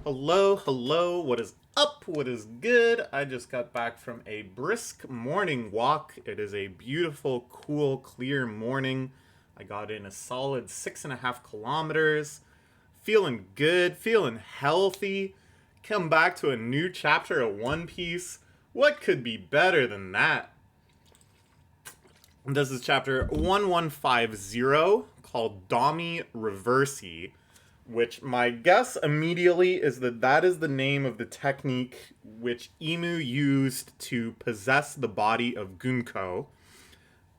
Hello, hello, what is up? What is good? I just got back from a brisk morning walk. It is a beautiful, cool, clear morning. I got in a solid 6.5 kilometers. Feeling good, feeling healthy. Come back to a new chapter of One Piece. What could be better than that? This is chapter 1150 called Dami Reversi, which my guess immediately is that that is the name of the technique which Emu used to possess the body of Gunko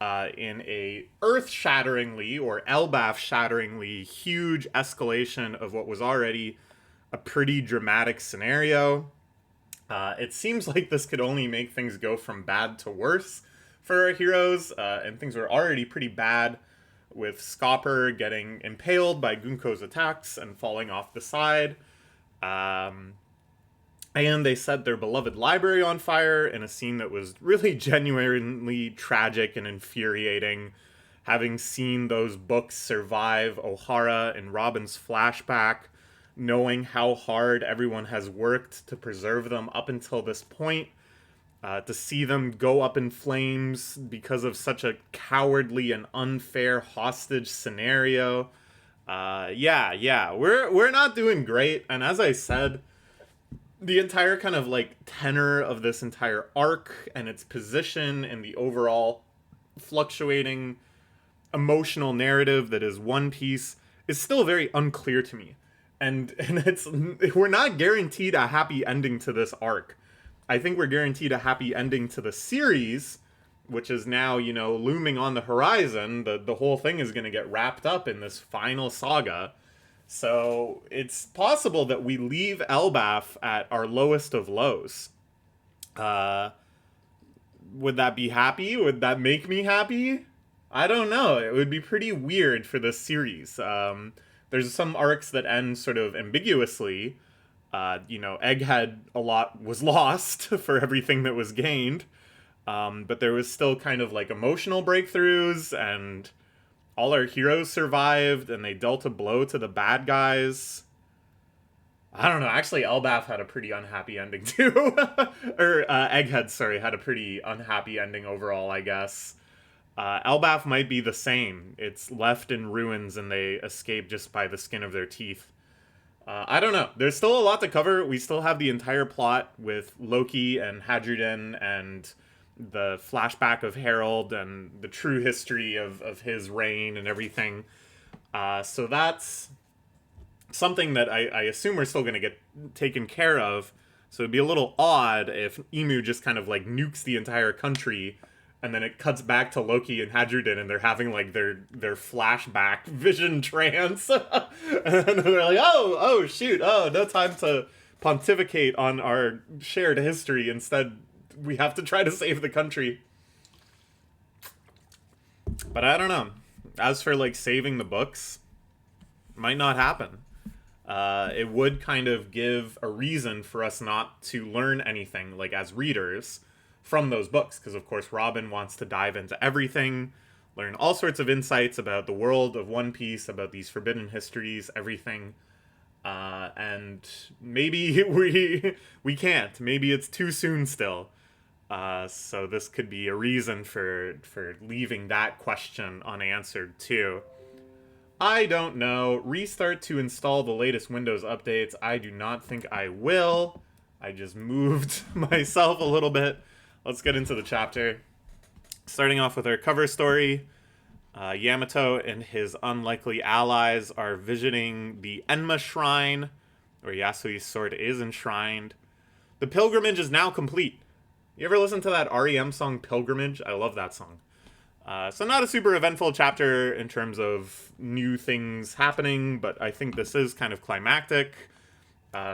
in a earth-shatteringly or Elbaf-shatteringly huge escalation of what was already a pretty dramatic scenario. It seems like this could only make things go from bad to worse for our heroes, and things were already pretty bad with Scopper getting impaled by Gunko's attacks and falling off the side. Um, and they set their beloved library on fire in a scene that was really genuinely tragic and infuriating. Having seen those books survive O'Hara and Robin's flashback, knowing how hard everyone has worked to preserve them up until this point, to see them go up in flames because of such a cowardly and unfair hostage scenario. Yeah, we're not doing great. And as I said, the entire kind of like tenor of this entire arc and its position and the overall fluctuating emotional narrative that is One Piece is still very unclear to me. And it's we're not guaranteed a happy ending to this arc. I think we're guaranteed a happy ending to the series, which is now, looming on the horizon. The whole thing is going to get wrapped up in this final saga. So it's possible that we leave Elbaf at our lowest of lows. Uh, would that be happy? Would that make me happy? I don't know. It would be pretty weird for this series. There's some arcs that end sort of ambiguously. Egghead a lot was lost for everything that was gained. But there was still kind of like emotional breakthroughs, and all our heroes survived, and they dealt a blow to the bad guys. I don't know. Actually, Elbaf had a pretty unhappy ending too, or Egghead, sorry, had a pretty unhappy ending overall, I guess. Elbaf might be the same. It's left in ruins, and they escape just by the skin of their teeth. I don't know. There's still a lot to cover. We still have the entire plot with Loki and Hadruden and the flashback of Harold and the true history of his reign and everything. So that's something that I assume we're still going to get taken care of. So it'd be a little odd if Emu just kind of like nukes the entire country, and then it cuts back to Loki and Hadruden, and they're having like their flashback vision trance, and they're like, oh shoot, oh, no time to pontificate on our shared history. Instead, we have to try to save the country. But I don't know. As for like saving the books, might not happen. It would kind of give a reason for us not to learn anything, like as readers, from those books, because of course Robin wants to dive into everything, learn all sorts of insights about the world of One Piece, about these forbidden histories, everything. And maybe we can't. Maybe it's too soon still. So this could be a reason for leaving that question unanswered too. I don't know. Restart to install the latest Windows updates. I do not think I will. I just moved myself a little bit. Let's get into the chapter. Starting off with our cover story. Yamato and his unlikely allies are visiting the Enma Shrine, where Yasui's sword is enshrined. The pilgrimage is now complete. You ever listen to that REM song Pilgrimage? I love that song. So not a super eventful chapter in terms of new things happening, but I think this is kind of climactic.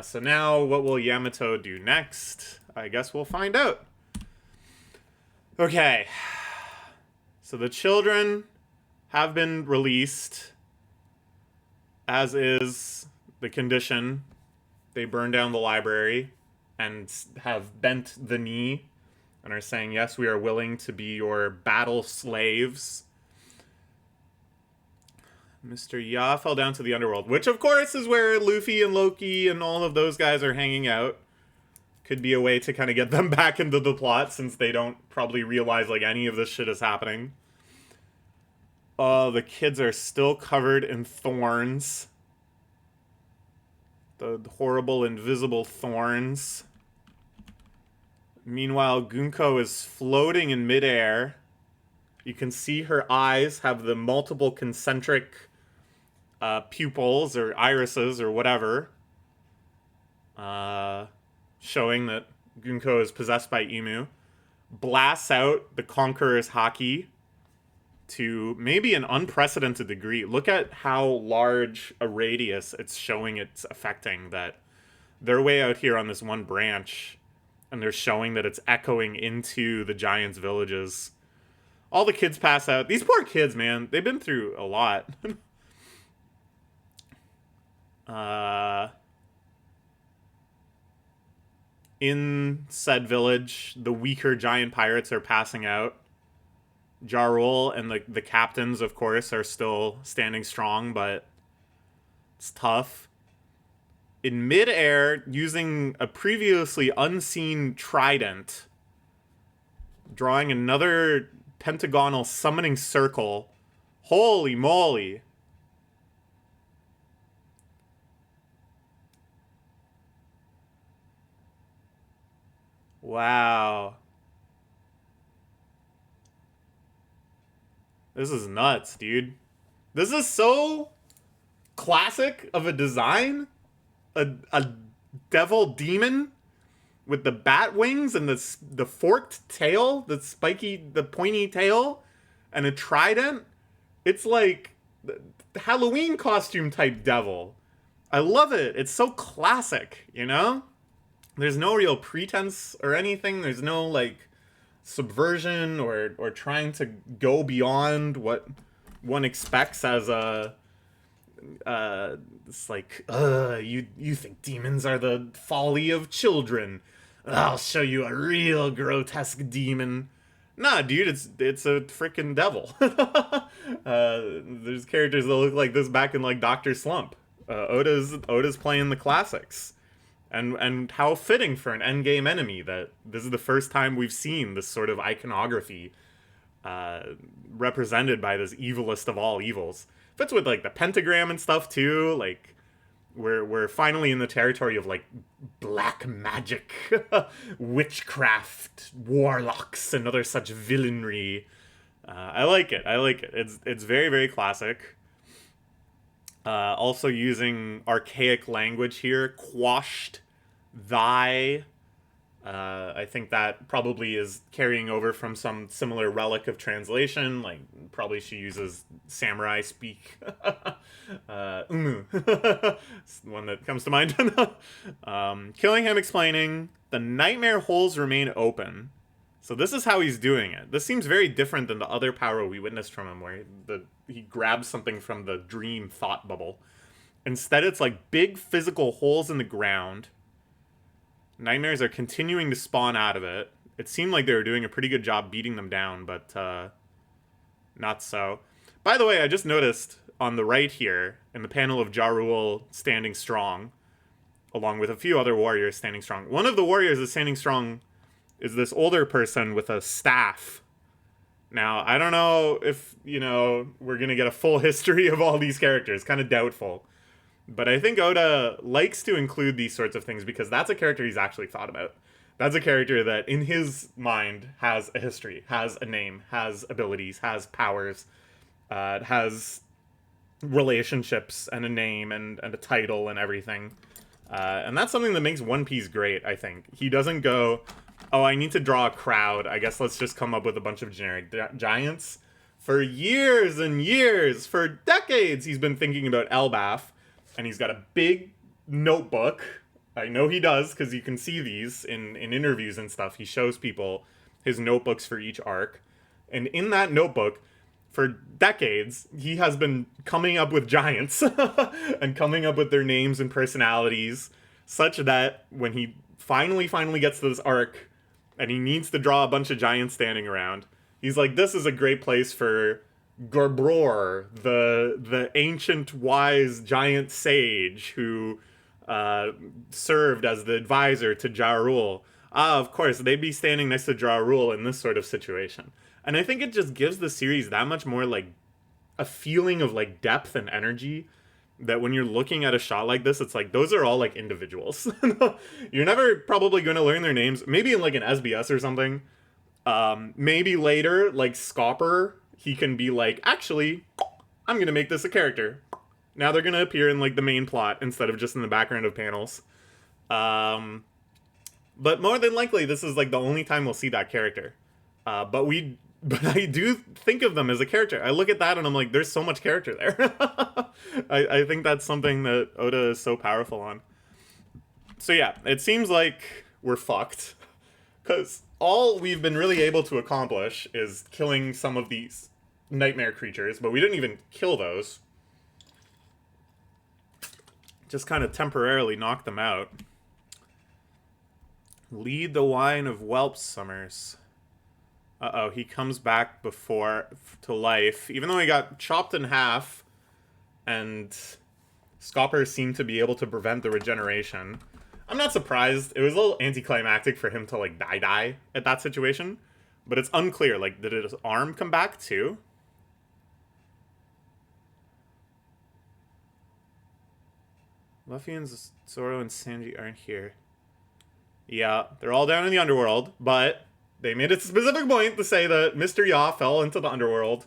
So now what will Yamato do next? I guess we'll find out. Okay. So the children have been released, as is the condition. They burn down the library and have bent the knee and are saying, yes, we are willing to be your battle slaves. Mr. Ya fell down to the underworld, which of course is where Luffy and Loki and all of those guys are hanging out. Could be a way to kind of get them back into the plot since they don't probably realize like any of this shit is happening. The kids are still covered in thorns. The horrible invisible thorns. Meanwhile, Gunko is floating in midair. You can see her eyes have the multiple concentric pupils or irises or whatever. Showing that Gunko is possessed by Imu. Blasts out the Conqueror's Haki to maybe an unprecedented degree. Look at how large a radius it's showing it's affecting, that they're way out here on this one branch, and they're showing that it's echoing into the giants' villages. All the kids pass out. These poor kids, man, they've been through a lot. In said village, the weaker giant pirates are passing out. Ja Rule and the captains, of course, are still standing strong, but it's tough. In midair, using a previously unseen trident, drawing another pentagonal summoning circle. Holy moly. Wow. This is nuts, dude. This is so classic of a design. A devil demon with the bat wings and the forked tail, the pointy tail, and a trident. It's like the Halloween costume type devil. I love it. It's so classic, you know? There's no real pretense or anything. There's no like subversion or trying to go beyond what one expects as a it's like you think demons are the folly of children. I'll show you a real grotesque demon. Nah, dude, it's a freaking devil. There's characters that look like this back in like Dr. Slump. Oda's playing the classics. And how fitting for an endgame enemy that this is the first time we've seen this sort of iconography represented by this evilest of all evils. Fits with like the pentagram and stuff too. Like we're finally in the territory of like black magic, witchcraft, warlocks, and other such villainry. I like it. It's very, very classic. Also using archaic language here. Quashed thy. I think that probably is carrying over from some similar relic of translation. Like, probably she uses samurai speak. Umu. It's the one that comes to mind. Killingham explaining, the nightmare holes remain open. So this is how he's doing it. This seems very different than the other power we witnessed from him, where he grabs something from the dream thought bubble. Instead, it's like big physical holes in the ground. Nightmares are continuing to spawn out of it. It seemed like they were doing a pretty good job beating them down, but not so. By the way, I just noticed on the right here, in the panel of Ja Rule standing strong, along with a few other warriors standing strong. One of the warriors that's standing strong is this older person with a staff. Now, I don't know if, we're going to get a full history of all these characters. Kind of doubtful. But I think Oda likes to include these sorts of things because that's a character he's actually thought about. That's a character that, in his mind, has a history, has a name, has abilities, has powers, has relationships and a name and a title and everything. And that's something that makes One Piece great, I think. He doesn't go, oh, I need to draw a crowd. I guess let's just come up with a bunch of generic giants. For years and years, for decades, he's been thinking about Elbaf. And he's got a big notebook. I know he does, because you can see these in interviews and stuff. He shows people his notebooks for each arc. And in that notebook, for decades, he has been coming up with giants. And coming up with their names and personalities. Such that when he finally gets to this arc, and he needs to draw a bunch of giants standing around, he's like, this is a great place for Gorbror, the ancient wise giant sage who served as the advisor to Ja Rule. Ah, of course, they'd be standing next to Ja Rule in this sort of situation. And I think it just gives the series that much more like a feeling of like depth and energy that when you're looking at a shot like this, it's like those are all like individuals. You're never probably going to learn their names. Maybe in like an SBS or something. Maybe later, like Scopper, he can be like, actually, I'm gonna make this a character. Now they're gonna appear in like the main plot instead of just in the background of panels. Um, but more than likely, this is like the only time we'll see that character. But I do think of them as a character. I look at that and I'm like, there's so much character there. I think that's something that Oda is so powerful on. So yeah, it seems like we're fucked. Because all we've been really able to accomplish is killing some of these nightmare creatures, but we didn't even kill those. Just kind of temporarily knock them out. Lead the wine of whelps, Summers. Uh-oh, he comes back before to life. Even though he got chopped in half, and Scopper seemed to be able to prevent the regeneration. I'm not surprised. It was a little anticlimactic for him to, like, die at that situation. But it's unclear. Like, did his arm come back, too? Luffy and Zoro and Sanji aren't here. Yeah, they're all down in the underworld, but they made a specific point to say that Mr. Yaw fell into the underworld.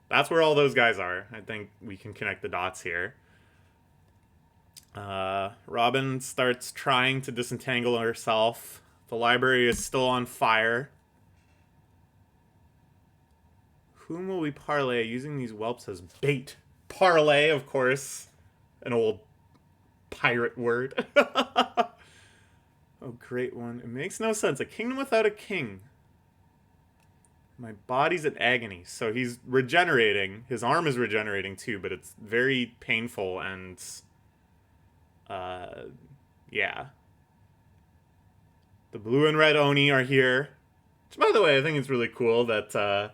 That's where all those guys are. I think we can connect the dots here. Robin starts trying to disentangle herself. The library is still on fire. Whom will we parlay using these whelps as bait? Parlay, of course. An old pirate word. Oh, great one. It makes no sense. A kingdom without a king. My body's in agony. So he's regenerating. His arm is regenerating too, but it's very painful and... yeah. The blue and red Oni are here. Which, by the way, I think it's really cool that,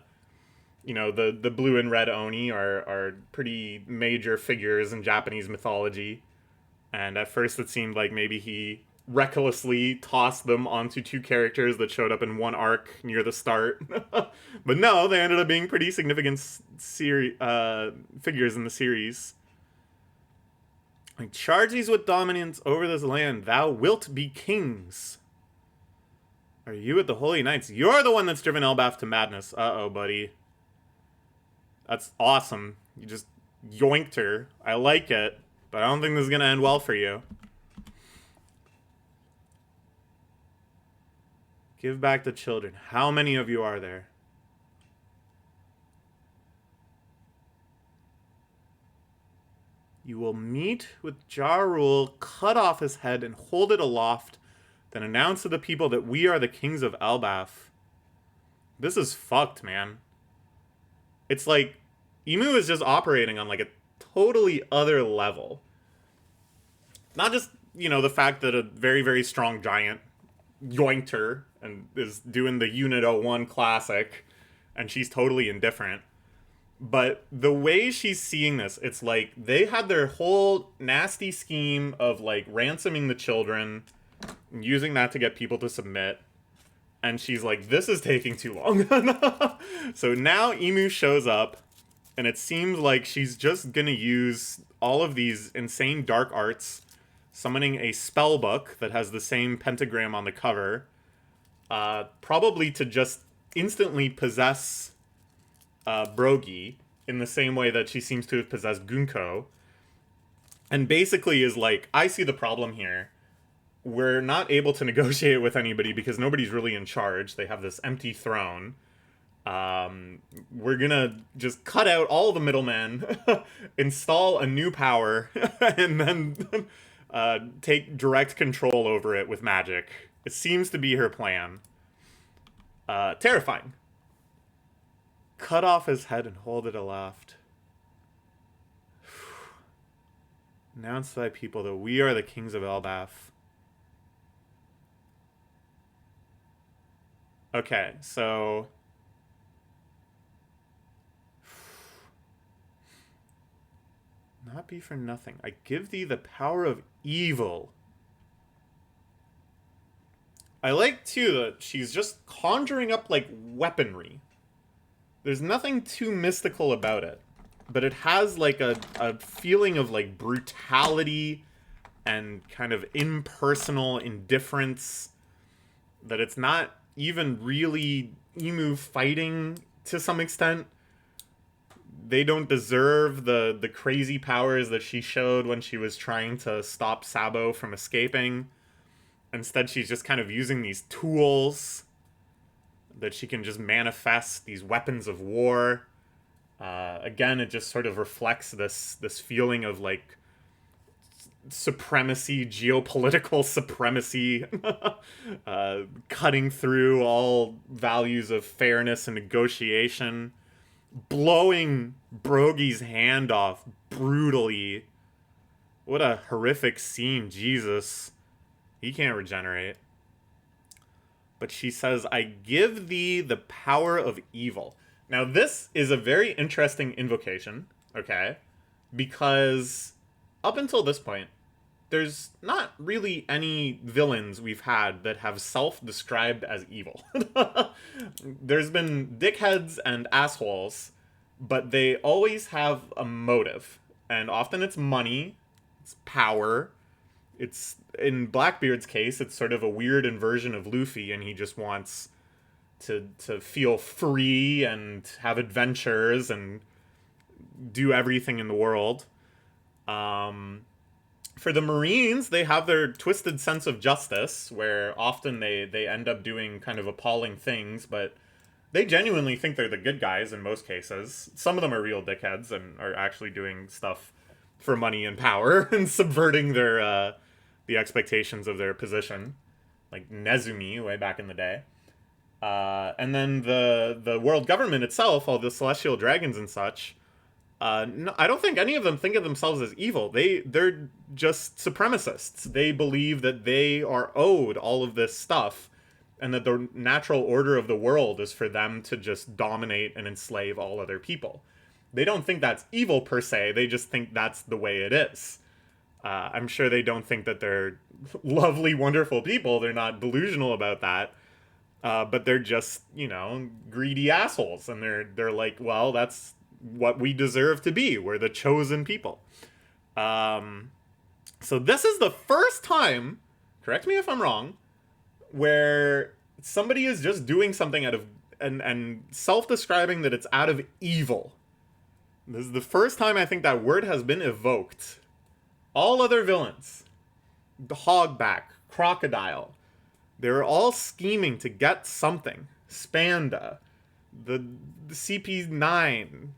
you know, the blue and red Oni are pretty major figures in Japanese mythology. And at first it seemed like maybe he recklessly tossed them onto two characters that showed up in one arc near the start. But no, they ended up being pretty significant figures in the series. Like, charge these with dominance over this land. Thou wilt be kings. Are you at the Holy Knights? You're the one that's driven Elbaf to madness. Uh-oh, buddy. That's awesome. You just yoinked her. I like it, but I don't think this is going to end well for you. Give back the children. How many of you are there? You will meet with Ja Rule, cut off his head, and hold it aloft, then announce to the people that we are the kings of Elbaf. This is fucked, man. It's like, Imu is just operating on like a totally other level. Not just, you know, the fact that a very, very strong giant yoinked her and is doing the Unit 01 classic, and she's totally indifferent. But the way she's seeing this, it's like they had their whole nasty scheme of like ransoming the children, using that to get people to submit. And she's like, this is taking too long. So now Imu shows up, and it seems like she's just gonna use all of these insane dark arts, summoning a spell book that has the same pentagram on the cover, probably to just instantly possess Brogy in the same way that she seems to have possessed Gunko. And basically is like, I see the problem here. We're not able to negotiate with anybody because nobody's really in charge. They have this empty throne. We're gonna just cut out all the middlemen, install a new power, and then take direct control over it with magic. It seems to be her plan. Terrifying. Cut off his head and hold it aloft. Announce to thy people that we are the kings of Elbaf. Okay, so... not be for nothing. I give thee the power of evil. I like, too, that she's just conjuring up, like, weaponry. There's nothing too mystical about it. But it has, like, a feeling of, like, brutality and kind of impersonal indifference. That it's not even really Emu fighting to some extent. They don't deserve the crazy powers that she showed when she was trying to stop Sabo from escaping. Instead, she's just kind of using these tools that she can just manifest, these weapons of war. Again, it just sort of reflects this feeling of, like, supremacy, geopolitical supremacy, cutting through all values of fairness and negotiation, blowing Brogy's hand off brutally. What a horrific scene, Jesus. He can't regenerate. But she says, I give thee the power of evil. Now, this is a very interesting invocation, okay? Because up until this point, there's not really any villains we've had that have self-described as evil. There's been dickheads and assholes, but they always have a motive. And often it's money, it's power. It's, in Blackbeard's case, it's sort of a weird inversion of Luffy, and he just wants to feel free and have adventures and do everything in the world. For the Marines, they have their twisted sense of justice, where often they end up doing kind of appalling things, but they genuinely think they're the good guys in most cases. Some of them are real dickheads and are actually doing stuff for money and power and subverting their the expectations of their position, like Nezumi way back in the day. And then the world government itself, all the celestial dragons and such, no, I don't think any of them think of themselves as evil. They're just supremacists. They believe that they are owed all of this stuff, and that the natural order of the world is for them to just dominate and enslave all other people. They don't think that's evil per se. They just think that's the way it is. I'm sure they don't think that they're lovely, wonderful people. They're not delusional about that. But they're just, greedy assholes. And they're like, well, that's what we deserve to be. We're the chosen people. So this is the first time, correct me if I'm wrong, where somebody is just doing something out of, and self-describing that it's out of evil. This is the first time I think that word has been evoked. All other villains, the Hogback, Crocodile, they're all scheming to get something. Spanda, the CP9,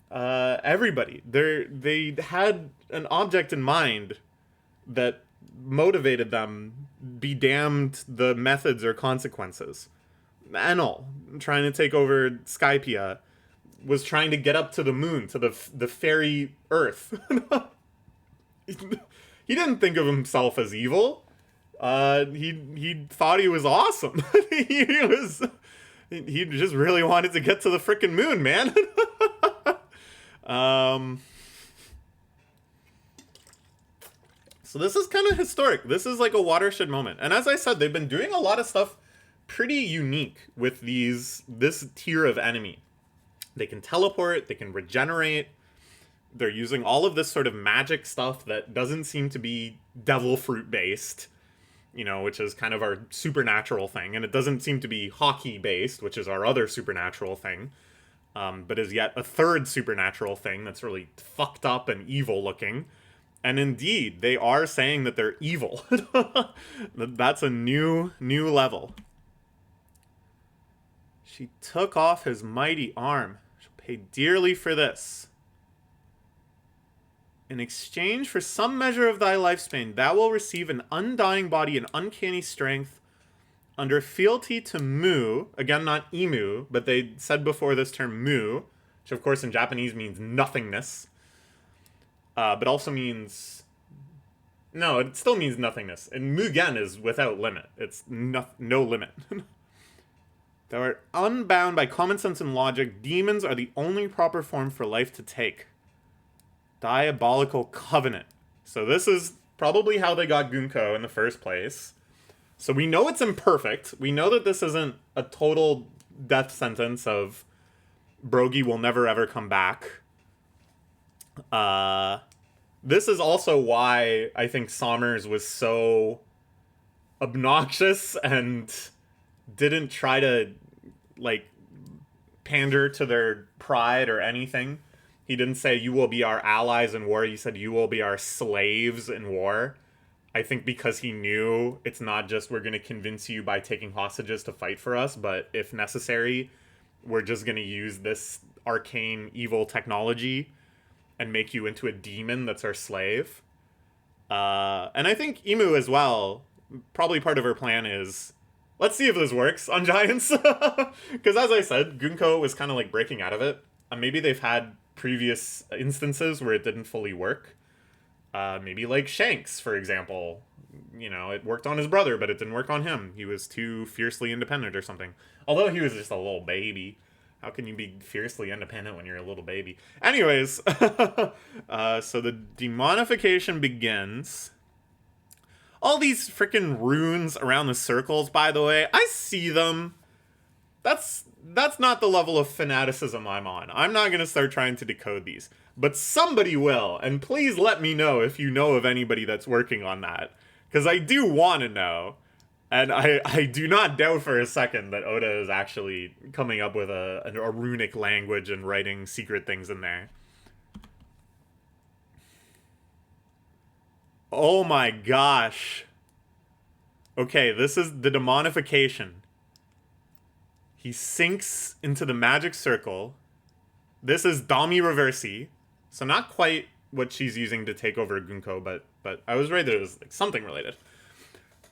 everybody. They had an object in mind that motivated them, be damned the methods or consequences. Enel, trying to take over Skypiea, was trying to get up to the moon, to the fairy Earth. He didn't think of himself as evil. He thought he was awesome. He just really wanted to get to the frickin' moon, man. So this is kind of historic. This is like a watershed moment. And as I said, they've been doing a lot of stuff pretty unique with this tier of enemy. They can teleport, they can regenerate. They're using all of this sort of magic stuff that doesn't seem to be devil fruit based, which is kind of our supernatural thing. And it doesn't seem to be hockey based, which is our other supernatural thing. But is yet a third supernatural thing that's really fucked up and evil looking. And indeed, they are saying that they're evil. That's a new level. She took off his mighty arm. She'll pay dearly for this. In exchange for some measure of thy lifespan, thou will receive an undying body and uncanny strength under fealty to Mu. Again, not Emu, but they said before this term Mu, which of course in Japanese means nothingness. But also means... No, it still means nothingness. And Mugen is without limit. It's no limit. Thou art unbound by common sense and logic. Demons are the only proper form for life to take. Diabolical Covenant. So this is probably how they got Gunko in the first place. So we know it's imperfect. We know that this isn't a total death sentence of Brogy will never ever come back. This is also why I think Sommers was so obnoxious and didn't try to, like, pander to their pride or anything. He didn't say, you will be our allies in war. He said, you will be our slaves in war. I think because he knew it's not just we're going to convince you by taking hostages to fight for us, but if necessary, we're just going to use this arcane evil technology and make you into a demon that's our slave. And I think Imu as well, probably part of her plan is, let's see if this works on Giants. Because as I said, Gunko was kind of like breaking out of it. Maybe they've had previous instances where it didn't fully work. Maybe like Shanks, for example. You know, it worked on his brother, but it didn't work on him. He was too fiercely independent or something. Although he was just a little baby. How can you be fiercely independent when you're a little baby? Anyways, so the demonification begins. All these freaking runes around the circles, by the way, I see them. That's not the level of fanaticism I'm on. I'm not going to start trying to decode these. But somebody will, and please let me know if you know of anybody that's working on that. Because I do want to know. And I do not doubt for a second that Oda is actually coming up with a runic language and writing secret things in there. Oh my gosh. Okay, this is the demonification. He sinks into the magic circle. This is Dami Reversi. So not quite what she's using to take over Gunko, but I was right that it was like something related.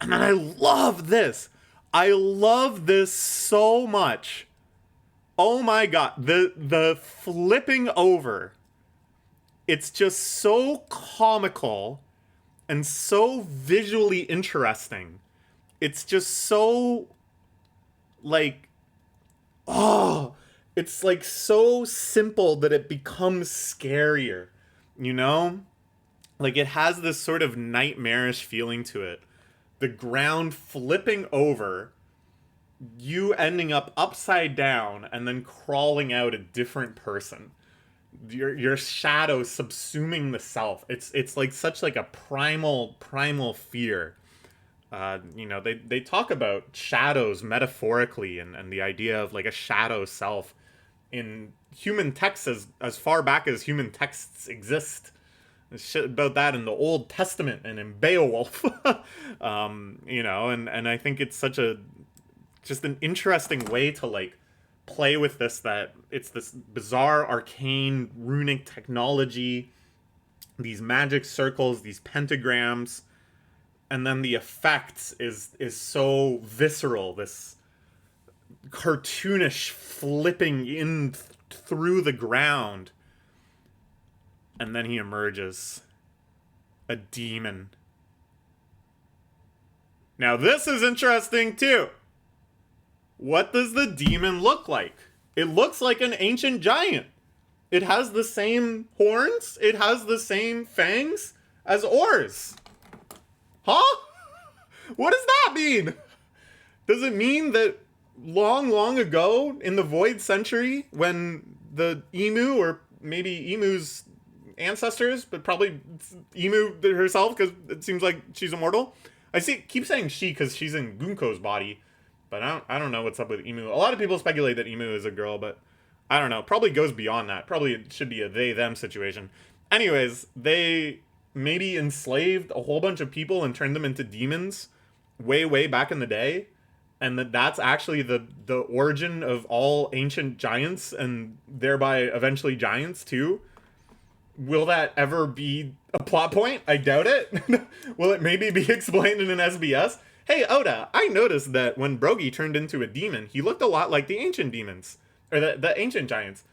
And then I love this. I love this so much. Oh my god. The flipping over. It's just so comical and so visually interesting. It's just so, like, oh, it's like so simple that it becomes scarier, you know? Like, it has this sort of nightmarish feeling to it. The ground flipping over, you ending up upside down, and then crawling out a different person. Your shadow subsuming the self. It's like such like a primal fear. You know, they talk about shadows metaphorically and the idea of like a shadow self in human texts as far back as human texts exist. There's shit about that in the Old Testament and in Beowulf. You know, and I think it's such a just an interesting way to like play with this, that it's this bizarre arcane runic technology, these magic circles, these pentagrams, and then the effects is so visceral, this cartoonish flipping in through the ground, and then he emerges a demon. Now this is interesting too. What does the demon look like? It looks like an ancient giant. It has the same horns. It has the same fangs as oars. Huh? What does that mean? Does it mean that long ago in the Void Century, when the Emu, or maybe Emu's ancestors, but probably Emu herself, because it seems like she's immortal. Keep saying she because she's in Gunko's body. But I don't know what's up with Emu. A lot of people speculate that Emu is a girl, but I don't know. Probably goes beyond that. Probably it should be a they-them situation. Anyways, they maybe enslaved a whole bunch of people and turned them into demons way back in the day. And that's actually the origin of all ancient giants, and thereby eventually giants too. Will that ever be a plot point? I doubt it. Will it maybe be explained in an SBS? Hey, Oda, I noticed that when Brogy turned into a demon, he looked a lot like the ancient demons. Or the ancient giants.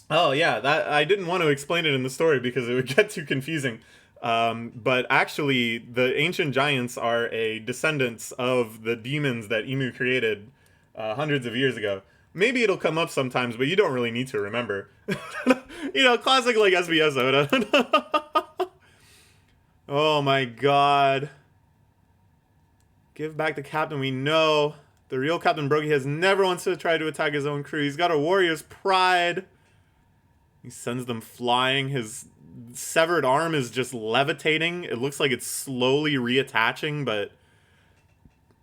Oh, yeah, that I didn't want to explain it in the story because it would get too confusing. But actually, the ancient giants are a descendants of the demons that Emu created hundreds of years ago. Maybe it'll come up sometimes, but you don't really need to remember. You know, classic like SBS Oda. Oh my god. Give back the captain. We know the real Captain Broggy has never once tried to attack his own crew. He's got a warrior's pride. He sends them flying. His severed arm is just levitating. It looks like it's slowly reattaching, but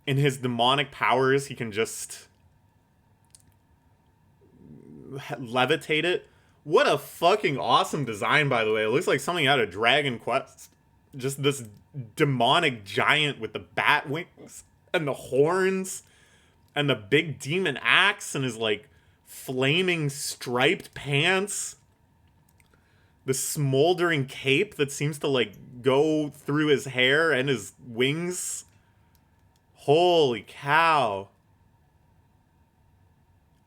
in his demonic powers, he can just levitate it. What a fucking awesome design, by the way. It looks like something out of Dragon Quest. Just this demonic giant with the bat wings and the horns and the big demon axe and his like flaming striped pants. The smoldering cape that seems to like go through his hair and his wings. Holy cow.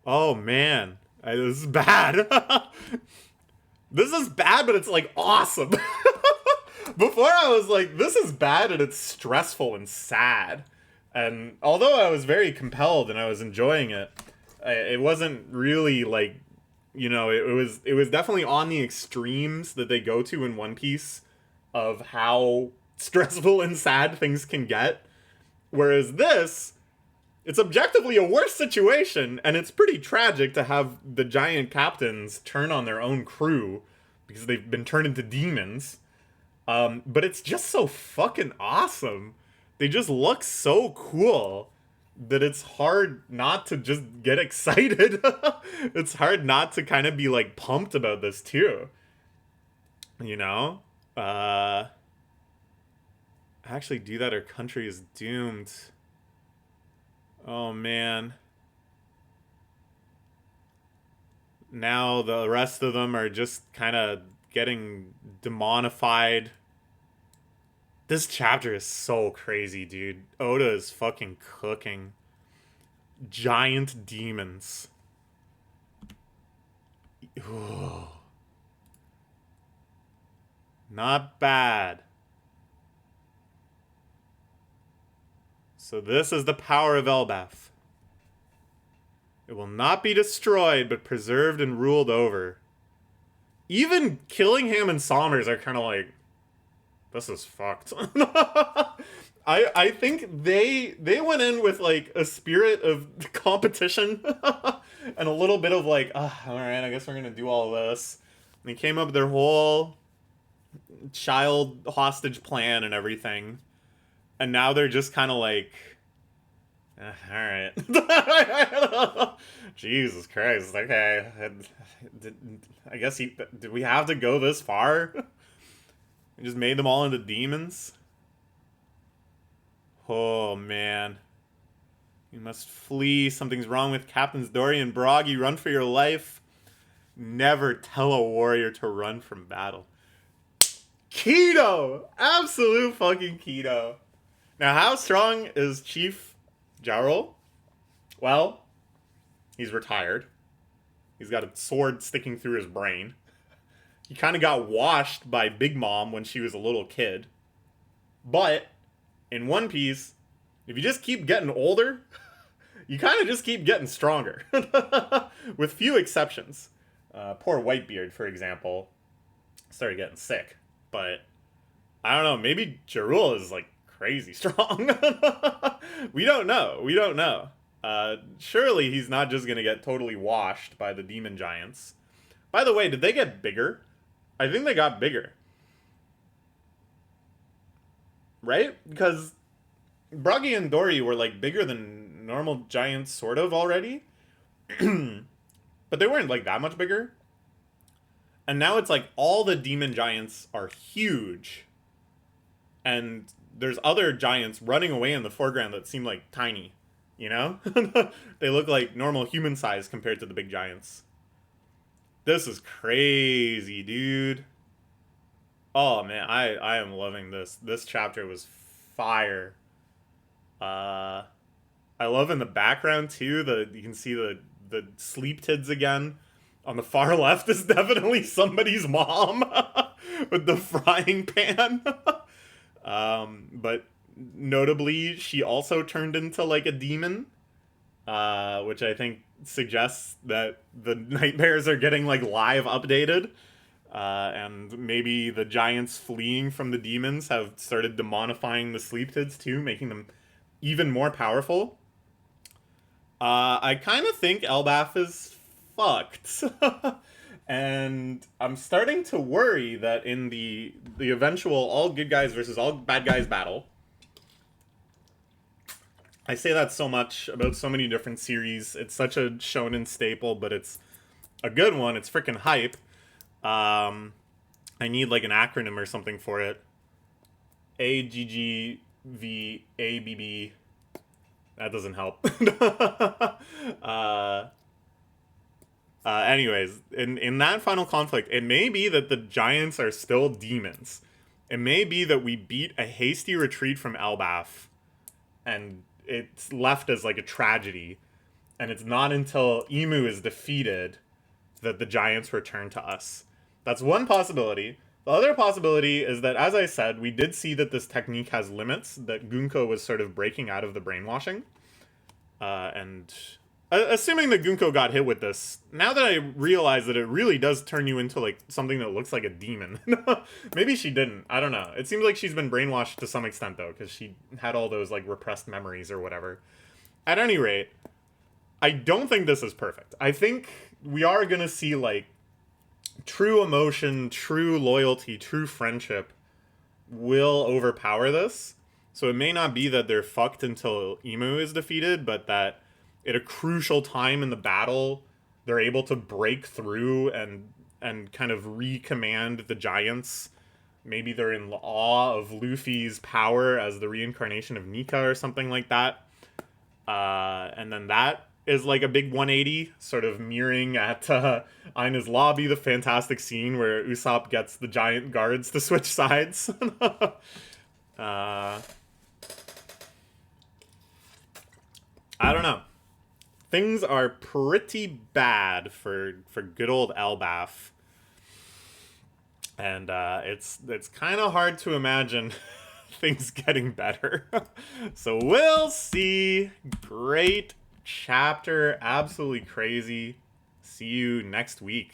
Oh man. This is bad. This is bad, but it's like awesome. Before I was like, this is bad and it's stressful and sad. And although I was very compelled and I was enjoying it, it wasn't really like, you know, it was definitely on the extremes that they go to in One Piece of how stressful and sad things can get. Whereas this, it's objectively a worse situation, and it's pretty tragic to have the giant captains turn on their own crew because they've been turned into demons. But it's just so fucking awesome. They just look so cool that it's hard not to just get excited. It's hard not to kind of be like pumped about this too. You know? Actually do that, our country is doomed. Oh man. Now the rest of them are just kind of getting demonified. This chapter is so crazy, dude. Oda is fucking cooking. Giant demons. Ooh. Not bad. So this is the power of Elbaf. It will not be destroyed, but preserved and ruled over. Even Killingham and Somers are kind of like, this is fucked. I think they went in with like a spirit of competition and a little bit of like, all right, I guess we're gonna do all this. And they came up with their whole child hostage plan and everything. And now they're just kind of like, all right. Jesus Christ. Okay. I guess did we have to go this far? We just made them all into demons? Oh, man. You must flee. Something's wrong with Captains Dory and Broggy. Run for your life. Never tell a warrior to run from battle. Keto! Absolute fucking keto. Now, how strong is Chief Jarl? Well, he's retired. He's got a sword sticking through his brain. He kind of got washed by Big Mom when she was a little kid. But, in One Piece, if you just keep getting older, you kind of just keep getting stronger. With few exceptions. Poor Whitebeard, for example, started getting sick. But, I don't know, maybe Jarul is, like, crazy strong. We don't know. Surely he's not just gonna get totally washed by the demon giants. By the way, did they get bigger? I think they got bigger. Right? Because Broggy and Dory were like bigger than normal giants sort of already. But they weren't like that much bigger. And now it's like all the demon giants are huge. And there's other giants running away in the foreground that seem like tiny, you know? They look like normal human size compared to the big giants. This is crazy, dude. Oh, man, I am loving this. This chapter was fire. I love in the background, too, you can see the sleep tids again. On the far left is definitely somebody's mom with the frying pan. But notably, she also turned into, like, a demon. which I think suggests that the nightmares are getting like live updated. And maybe the giants fleeing from the demons have started demonifying the sleep tids too, making them even more powerful. I kind of think Elbaf is fucked. And I'm starting to worry that in the eventual all good guys versus all bad guys battle, I say that so much about so many different series. It's such a shonen staple, but it's a good one. It's freaking hype. I need like an acronym or something for it. AGGVABB. That doesn't help. Anyways, in that final conflict, it may be that the giants are still demons. It may be that we beat a hasty retreat from Elbaf, and it's left as like a tragedy. And it's not until Emu is defeated that the giants return to us. That's one possibility. The other possibility is that, as I said, we did see that this technique has limits, that Gunko was sort of breaking out of the brainwashing. And assuming that Gunko got hit with this, now that I realize that it really does turn you into like something that looks like a demon. Maybe she didn't. I don't know. It seems like she's been brainwashed to some extent though, because she had all those like repressed memories or whatever. At any rate, I don't think this is perfect. I think we are gonna see like true emotion, true loyalty, true friendship will overpower this. So it may not be that they're fucked until Emu is defeated, but that at a crucial time in the battle, they're able to break through and kind of recommand the giants. Maybe they're in awe of Luffy's power as the reincarnation of Nika or something like that. And then that is like a big 180, sort of mirroring at Aina's lobby, the fantastic scene where Usopp gets the giant guards to switch sides. I don't know. Things are pretty bad for good old Elbaf. And it's kind of hard to imagine things getting better. So we'll see. Great chapter. Absolutely crazy. See you next week.